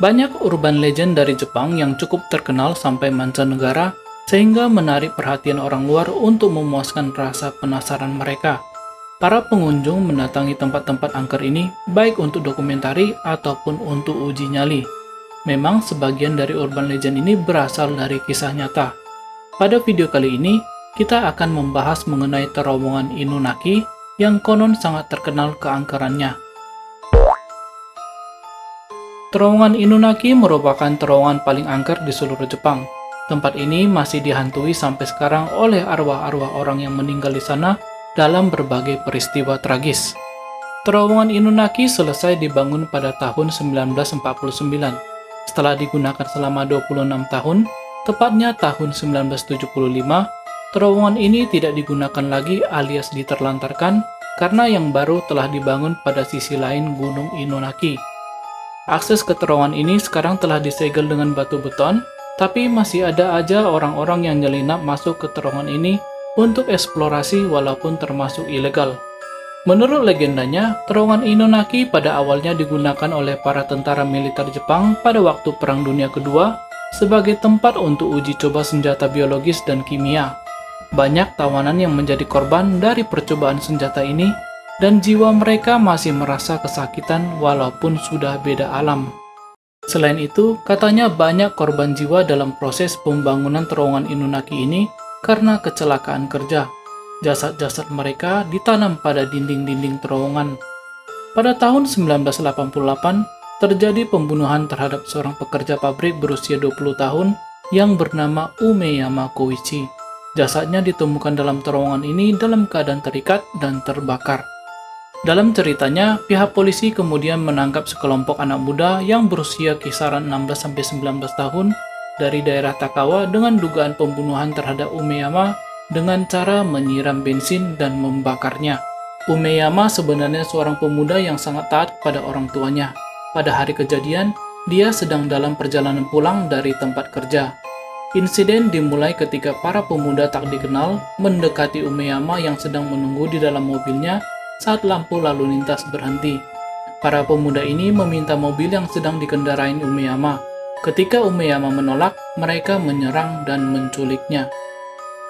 Banyak urban legend dari Jepang yang cukup terkenal sampai mancanegara sehingga menarik perhatian orang luar untuk memuaskan rasa penasaran mereka. Para pengunjung mendatangi tempat-tempat angker ini baik untuk dokumentari ataupun untuk uji nyali. Memang sebagian dari urban legend ini berasal dari kisah nyata. Pada video kali ini, kita akan membahas mengenai terowongan Inunaki yang konon sangat terkenal keangkerannya. Terowongan Inunaki merupakan terowongan paling angker di seluruh Jepang. Tempat ini masih dihantui sampai sekarang oleh arwah-arwah orang yang meninggal di sana dalam berbagai peristiwa tragis. Terowongan Inunaki selesai dibangun pada tahun 1949. Setelah digunakan selama 26 tahun, tepatnya tahun 1975, terowongan ini tidak digunakan lagi alias diterlantarkan karena yang baru telah dibangun pada sisi lain Gunung Inunaki. Akses ke terowongan ini sekarang telah disegel dengan batu beton, tapi masih ada aja orang-orang yang nyelinap masuk ke terowongan ini untuk eksplorasi walaupun termasuk ilegal. Menurut legendanya, terowongan Inunaki pada awalnya digunakan oleh para tentara militer Jepang pada waktu Perang Dunia Kedua sebagai tempat untuk uji coba senjata biologis dan kimia. Banyak tawanan yang menjadi korban dari percobaan senjata ini, dan jiwa mereka masih merasa kesakitan walaupun sudah beda alam. Selain itu, katanya banyak korban jiwa dalam proses pembangunan terowongan Inunaki ini karena kecelakaan kerja. Jasad-jasad mereka ditanam pada dinding-dinding terowongan. Pada tahun 1988, terjadi pembunuhan terhadap seorang pekerja pabrik berusia 20 tahun yang bernama Umeyama Koichi. Jasadnya ditemukan dalam terowongan ini dalam keadaan terikat dan terbakar. Dalam ceritanya, pihak polisi kemudian menangkap sekelompok anak muda yang berusia kisaran 16-19 tahun dari daerah Takawa dengan dugaan pembunuhan terhadap Umeyama dengan cara menyiram bensin dan membakarnya. Umeyama sebenarnya seorang pemuda yang sangat taat kepada orang tuanya. Pada hari kejadian, dia sedang dalam perjalanan pulang dari tempat kerja. Insiden dimulai ketika para pemuda tak dikenal mendekati Umeyama yang sedang menunggu di dalam mobilnya saat lampu lalu lintas berhenti. Para pemuda ini meminta mobil yang sedang dikendarai Umeyama. Ketika Umeyama menolak, mereka menyerang dan menculiknya.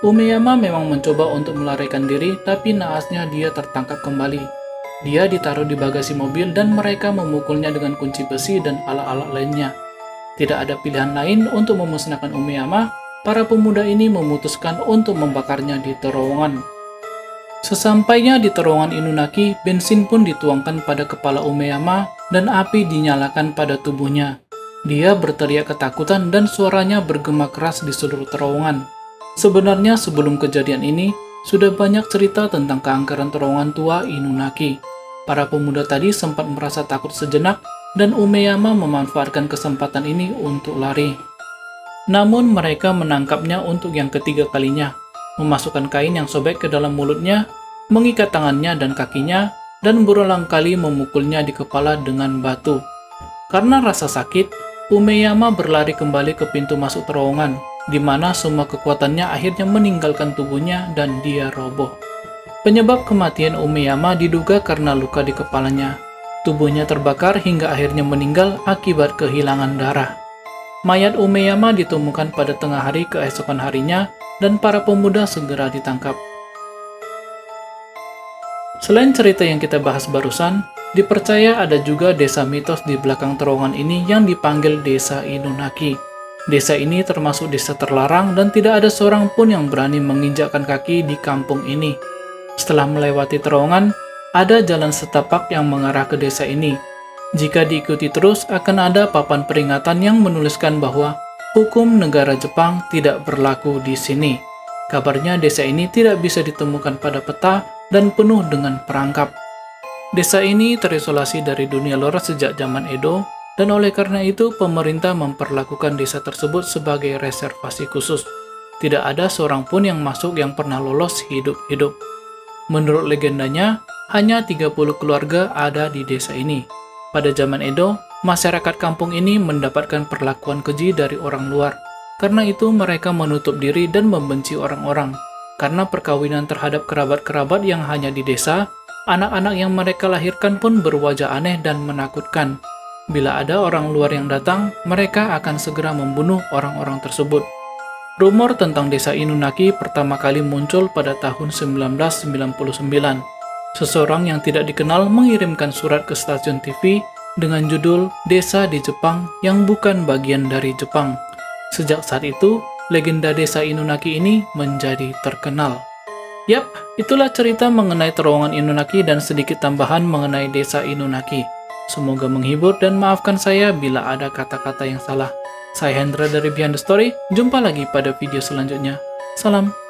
Umeyama memang mencoba untuk melarikan diri, tapi naasnya dia tertangkap kembali. Dia ditaruh di bagasi mobil dan mereka memukulnya dengan kunci besi dan alat-alat lainnya. Tidak ada pilihan lain untuk memusnahkan Umeyama, para pemuda ini memutuskan untuk membakarnya di terowongan. Sesampainya di terowongan Inunaki, bensin pun dituangkan pada kepala Umeyama dan api dinyalakan pada tubuhnya. Dia berteriak ketakutan dan suaranya bergema keras di seluruh terowongan. Sebenarnya sebelum kejadian ini, sudah banyak cerita tentang keangkeran terowongan tua Inunaki. Para pemuda tadi sempat merasa takut sejenak dan Umeyama memanfaatkan kesempatan ini untuk lari. Namun mereka menangkapnya untuk yang ketiga kalinya, memasukkan kain yang sobek ke dalam mulutnya, mengikat tangannya dan kakinya, dan berulang kali memukulnya di kepala dengan batu. Karena rasa sakit, Umeyama berlari kembali ke pintu masuk terowongan, di mana semua kekuatannya akhirnya meninggalkan tubuhnya dan dia roboh. Penyebab kematian Umeyama diduga karena luka di kepalanya. Tubuhnya terbakar hingga akhirnya meninggal akibat kehilangan darah. Mayat Umeyama ditemukan pada tengah hari keesokan harinya, dan para pemuda segera ditangkap. Selain cerita yang kita bahas barusan, dipercaya ada juga desa mitos di belakang terowongan ini yang dipanggil Desa Inunaki. Desa ini termasuk desa terlarang dan tidak ada seorang pun yang berani menginjakkan kaki di kampung ini. Setelah melewati terowongan, ada jalan setapak yang mengarah ke desa ini. Jika diikuti terus, akan ada papan peringatan yang menuliskan bahwa hukum negara Jepang tidak berlaku di sini. Kabarnya desa ini tidak bisa ditemukan pada peta dan penuh dengan perangkap. Desa ini terisolasi dari dunia luar sejak zaman Edo, dan oleh karena itu pemerintah memperlakukan desa tersebut sebagai reservasi khusus. Tidak ada seorang pun yang masuk yang pernah lolos hidup-hidup. Menurut legendanya, hanya 30 keluarga ada di desa ini. Pada zaman Edo, masyarakat kampung ini mendapatkan perlakuan keji dari orang luar. Karena itu mereka menutup diri dan membenci orang-orang. Karena perkawinan terhadap kerabat-kerabat yang hanya di desa, anak-anak yang mereka lahirkan pun berwajah aneh dan menakutkan. Bila ada orang luar yang datang, mereka akan segera membunuh orang-orang tersebut. Rumor tentang desa Inunaki pertama kali muncul pada tahun 1999. Seseorang yang tidak dikenal mengirimkan surat ke stasiun TV dengan judul Desa di Jepang yang bukan bagian dari Jepang. Sejak saat itu, legenda desa Inunaki ini menjadi terkenal. Yap, itulah cerita mengenai terowongan Inunaki dan sedikit tambahan mengenai desa Inunaki. Semoga menghibur dan maafkan saya bila ada kata-kata yang salah. Saya Hendra dari Behind the Story, jumpa lagi pada video selanjutnya. Salam.